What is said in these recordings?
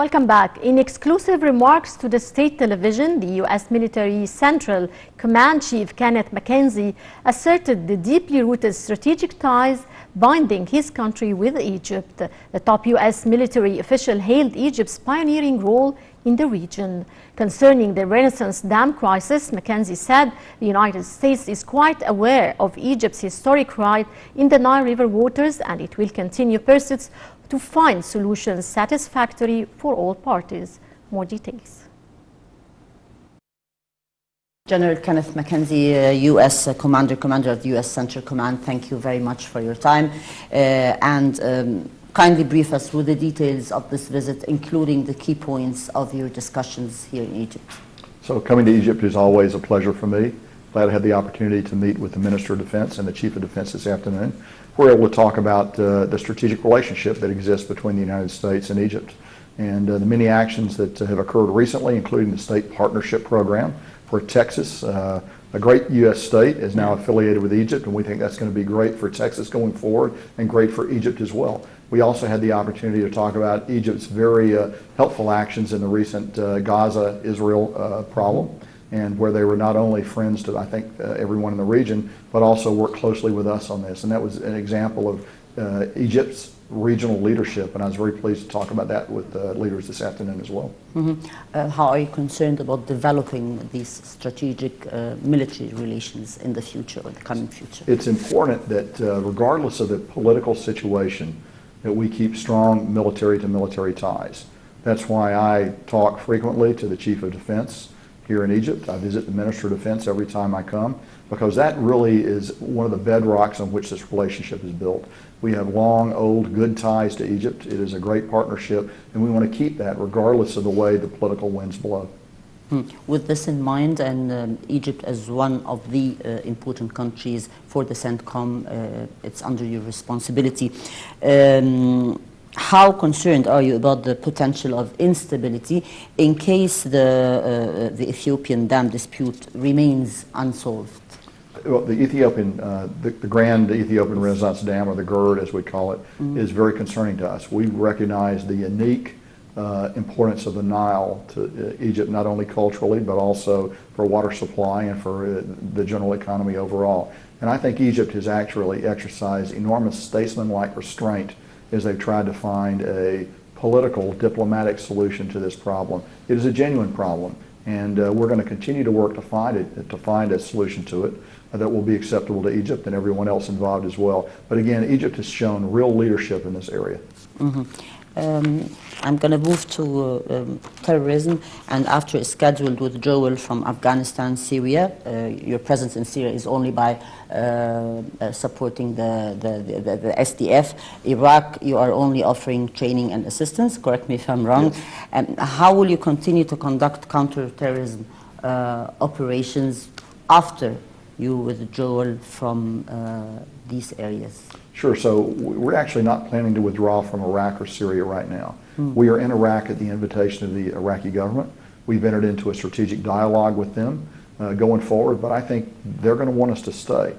Welcome back. In exclusive remarks to the state television, the U.S. military Central Command Chief Kenneth McKenzie asserted the deeply rooted strategic ties binding his country with Egypt. The top U.S. military official hailed Egypt's pioneering role in the region. Concerning the Renaissance Dam crisis, McKenzie said the United States is quite aware of Egypt's historic right in the Nile River waters, and it will continue pursuits to find solutions satisfactory for all parties. More details. General Kenneth McKenzie, U.S. Commander of the U.S. Central Command, thank you very much for your time. Kindly brief us through the details of this visit, including the key points of your discussions here in Egypt. So coming to Egypt is always a pleasure for me. Glad I had the opportunity to meet with the Minister of Defense and the Chief of Defense this afternoon. We're able to talk about the strategic relationship that exists between the United States and Egypt and the many actions that have occurred recently, including the State Partnership Program, where Texas, a great U.S. state, is now affiliated with Egypt, and we think that's going to be great for Texas going forward and great for Egypt as well. We also had the opportunity to talk about Egypt's very helpful actions in the recent Gaza-Israel problem, and where they were not only friends to, I think, everyone in the region, but also worked closely with us on this. And that was an example of Egypt's regional leadership, and I was very pleased to talk about that with leaders this afternoon as well. How are you concerned about developing these strategic military relations in the future, or the coming future? It's important that regardless of the political situation, that we keep strong military-to-military ties. That's why I talk frequently to the Chief of Defense here in Egypt. I visit the Minister of Defense every time I come, because that really is one of the bedrocks on which this relationship is built. We have long, old, good ties to Egypt. It is a great partnership, and we want to keep that regardless of the way the political winds blow. With this in mind, and Egypt as one of the important countries for the CENTCOM, it's under your responsibility. How concerned are you about the potential of instability in case the Ethiopian dam dispute remains unsolved? Well, the Ethiopian, the Grand Ethiopian Renaissance Dam, or the GERD as we call it, is very concerning to us. We recognize the unique importance of the Nile to Egypt, not only culturally, but also for water supply and for the general economy overall. And I think Egypt has actually exercised enormous statesmanlike restraint as they've tried to find a political, diplomatic solution to this problem. It is a genuine problem, and we're going to continue to work to find a solution to it that will be acceptable to Egypt and everyone else involved as well. But again, Egypt has shown real leadership in this area. I'm going to move to terrorism, and after a scheduled withdrawal from Afghanistan, Syria, your presence in Syria is only by supporting the SDF. Iraq, you are only offering training and assistance, correct me if I'm wrong. Yes. How will you continue to conduct counterterrorism operations after your withdrawal from these areas? Sure. So we're actually not planning to withdraw from Iraq or Syria right now. We are in Iraq at the invitation of the Iraqi government. We've entered into a strategic dialogue with them going forward, but I think they're going to want us to stay.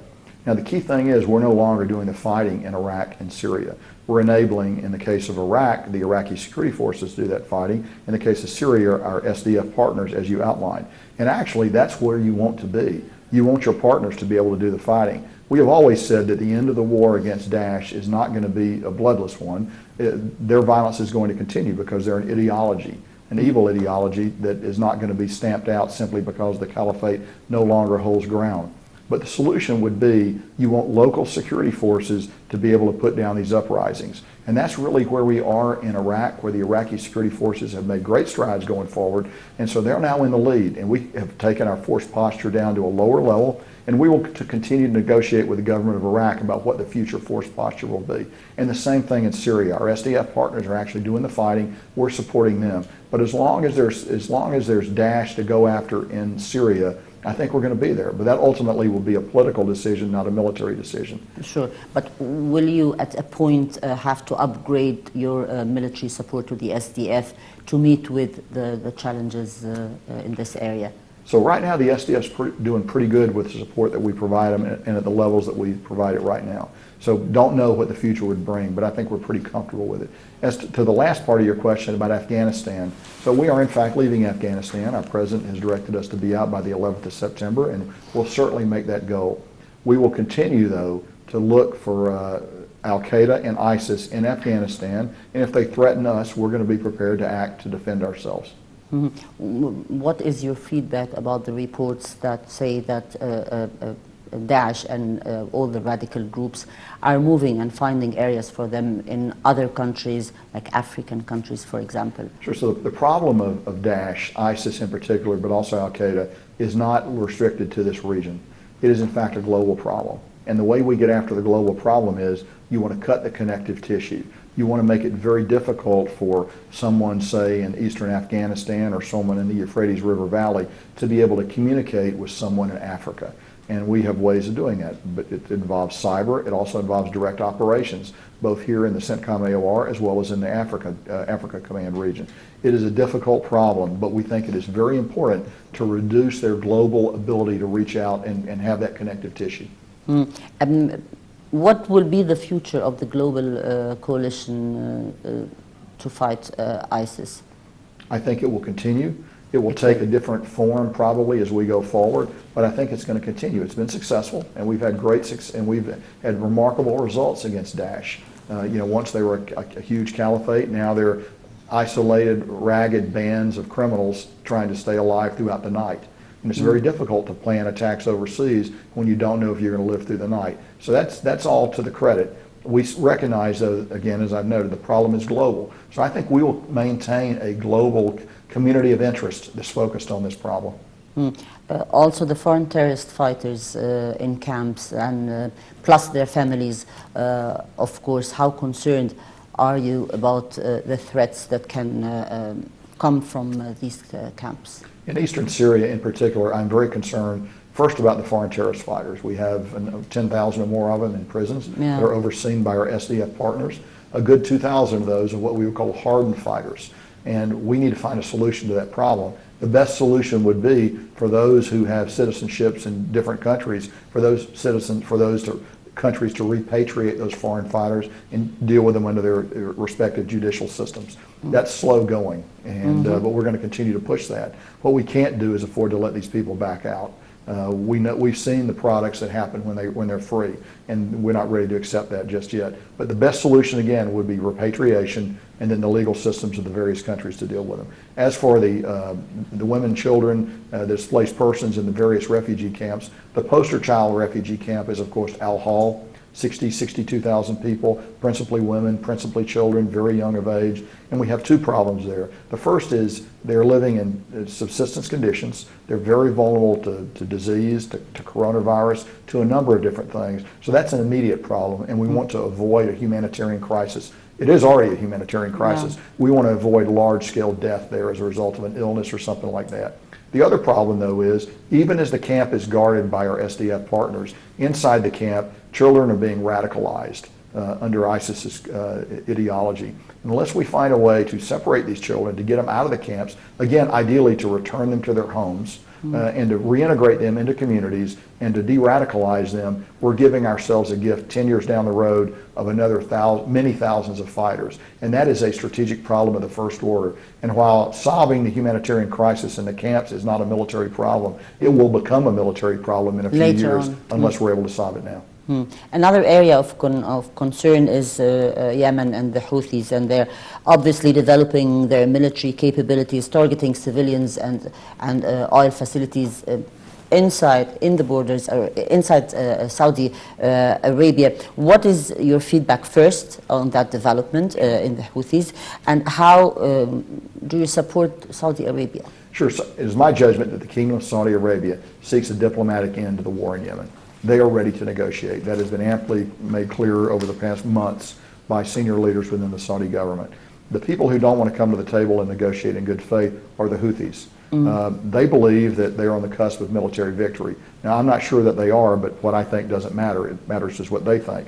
Now, the key thing is we're no longer doing the fighting in Iraq and Syria. We're enabling, in the case of Iraq, the Iraqi security forces to do that fighting. In the case of Syria, our SDF partners, as you outlined. And actually, that's where you want to be. You want your partners to be able to do the fighting. We have always said that the end of the war against Daesh is not going to be a bloodless one. Their violence is going to continue because they're an ideology, an evil ideology that is not going to be stamped out simply because the caliphate no longer holds ground. But the solution would be you want local security forces to be able to put down these uprisings. And that's really where we are in Iraq, where the Iraqi security forces have made great strides going forward. And so they're now in the lead. And we have taken our force posture down to a lower level. And we will continue to negotiate with the government of Iraq about what the future force posture will be. And the same thing in Syria. Our SDF partners are actually doing the fighting. We're supporting them. But as long as there's Daesh to go after in Syria, I think we're going to be there. But that ultimately will be a political decision, not a military decision. Sure. But will you at a point have to upgrade your military support to the SDF to meet with the challenges in this area? So right now the SDF's doing pretty good with the support that we provide them and at the levels that we provide it right now. So don't know what the future would bring, but I think we're pretty comfortable with it. As to the last part of your question about Afghanistan, so we are in fact leaving Afghanistan. Our president has directed us to be out by the 11th of September, and we'll certainly make that goal. We will continue, though, to look for Al-Qaeda and ISIS in Afghanistan, and if they threaten us, we're going to be prepared to act to defend ourselves. What is your feedback about the reports that say that Daesh and all the radical groups are moving and finding areas for them in other countries, like African countries, for example? Sure. So the problem of Daesh, ISIS in particular, but also Al-Qaeda, is not restricted to this region. It is in fact a global problem. And the way we get after the global problem is you want to cut the connective tissue. You want to make it very difficult for someone, say, in eastern Afghanistan or someone in the Euphrates River Valley to be able to communicate with someone in Africa. And we have ways of doing that, but it involves cyber. It also involves direct operations, both here in the CENTCOM AOR as well as in the Africa Command region. It is a difficult problem, but we think it is very important to reduce their global ability to reach out and have that connective tissue. What will be the future of the global coalition to fight ISIS? I think it will continue. It will take a different form probably as we go forward, but I think it's going to continue. It's been successful, and we've had great success, and we've had remarkable results against Daesh. Once they were a huge caliphate, now they're isolated, ragged bands of criminals trying to stay alive throughout the night. And it's very difficult to plan attacks overseas when you don't know if you're going to live through the night. So that's all to the credit. We recognize, though, again, as I've noted, the problem is global. So I think we will maintain a global community of interest that's focused on this problem. Also, the foreign terrorist fighters in camps and plus their families, of course, how concerned are you about the threats that can come from these camps? In eastern Syria in particular, I'm very concerned first about the foreign terrorist fighters. We have 10,000 or more of them in prisons. Yeah. They're overseen by our SDF partners. A good 2,000 of those are what we would call hardened fighters. And we need to find a solution to that problem. The best solution would be for those who have citizenships in different countries, for those countries to repatriate those foreign fighters and deal with them under their respective judicial systems. That's slow going, and but we're going to continue to push that. What we can't do is afford to let these people back out. We've seen the products that happen when they're free, and we're not ready to accept that just yet. But the best solution again would be repatriation, and then the legal systems of the various countries to deal with them. As for the women, children, displaced persons in the various refugee camps, the poster child refugee camp is of course Al-Hol. 62,000 people, principally women, principally children, very young of age, and we have two problems there. The first is they're living in subsistence conditions. They're very vulnerable to disease, to coronavirus, to a number of different things. So that's an immediate problem, and we want to avoid a humanitarian crisis. It is already a humanitarian crisis. Yeah. We want to avoid large-scale death there as a result of an illness or something like that. The other problem, though, is even as the camp is guarded by our SDF partners, inside the camp, children are being radicalized under ISIS's ideology. Unless we find a way to separate these children, to get them out of the camps, again, ideally to return them to their homes, and to reintegrate them into communities and to de-radicalize them, we're giving ourselves a gift 10 years down the road of another many thousands of fighters. And that is a strategic problem of the first order. And while solving the humanitarian crisis in the camps is not a military problem, it will become a military problem in a few years unless we're able to solve it now. Another area of concern is Yemen and the Houthis, and they're obviously developing their military capabilities, targeting civilians and oil facilities in the borders, or inside Saudi Arabia. What is your feedback first on that development in the Houthis, and how do you support Saudi Arabia? Sure. So it is my judgment that the Kingdom of Saudi Arabia seeks a diplomatic end to the war in Yemen. They are ready to negotiate. That has been amply made clear over the past months by senior leaders within the Saudi government. The people who don't want to come to the table and negotiate in good faith are the Houthis. They believe that they're on the cusp of military victory. Now, I'm not sure that they are, but what I think doesn't matter. It matters is what they think.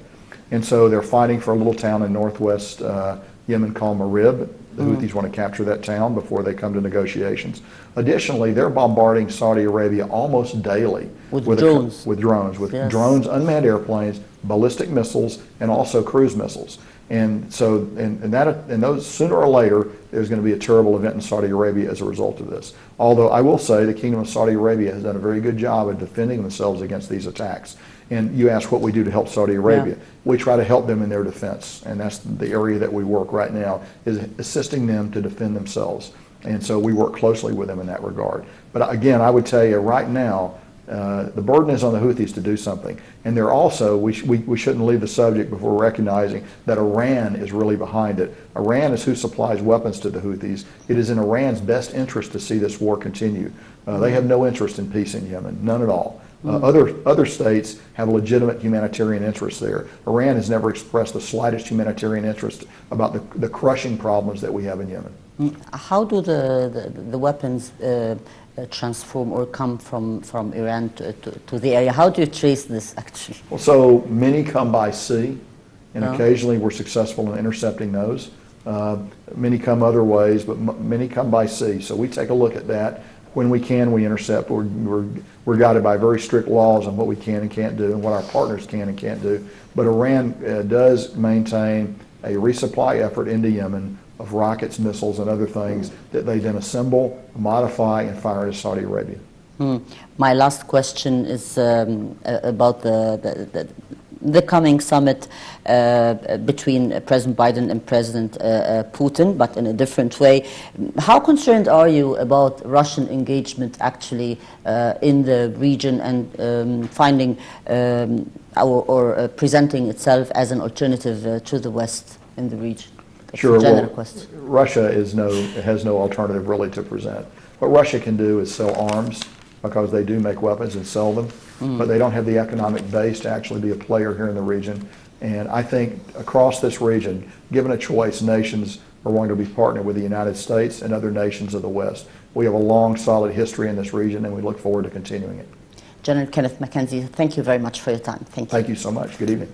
And so they're fighting for a little town in northwest Yemen called Marib. The Houthis want to capture that town before they come to negotiations. Additionally, they're bombarding Saudi Arabia almost daily with drones. With drones, unmanned airplanes, ballistic missiles, and also cruise missiles. And so, and those sooner or later, there's going to be a terrible event in Saudi Arabia as a result of this. Although I will say the Kingdom of Saudi Arabia has done a very good job of defending themselves against these attacks. And you ask what we do to help Saudi Arabia. Yeah. We try to help them in their defense, and that's the area that we work right now, is assisting them to defend themselves. And so we work closely with them in that regard. But again, I would tell you right now, the burden is on the Houthis to do something. And they're also, we shouldn't leave the subject before recognizing that Iran is really behind it. Iran is who supplies weapons to the Houthis. It is in Iran's best interest to see this war continue. They have no interest in peace in Yemen, none at all. Other states have legitimate humanitarian interests there. Iran has never expressed the slightest humanitarian interest about the crushing problems that we have in Yemen. How do the weapons transform or come from Iran to the area? How do you trace this actually? Well, so many come by sea, and occasionally we're successful in intercepting those. Many come other ways, but many come by sea. So we take a look at that. When we can, we intercept. We're guided by very strict laws on what we can and can't do and what our partners can and can't do. But Iran does maintain a resupply effort into Yemen of rockets, missiles, and other things that they then assemble, modify, and fire into Saudi Arabia. My last question is about the coming summit between President Biden and President Putin, but in a different way. How concerned are you about Russian engagement actually in the region and finding or presenting itself as an alternative to the West in the region? That's sure. a general well, question. Russia has no alternative really to present. What Russia can do is sell arms, because they do make weapons and sell them, but they don't have the economic base to actually be a player here in the region. And I think across this region, given a choice, nations are going to be partnered with the United States and other nations of the West. We have a long, solid history in this region, and we look forward to continuing it. General Kenneth McKenzie, thank you very much for your time. Thank you. Thank you so much. Good evening.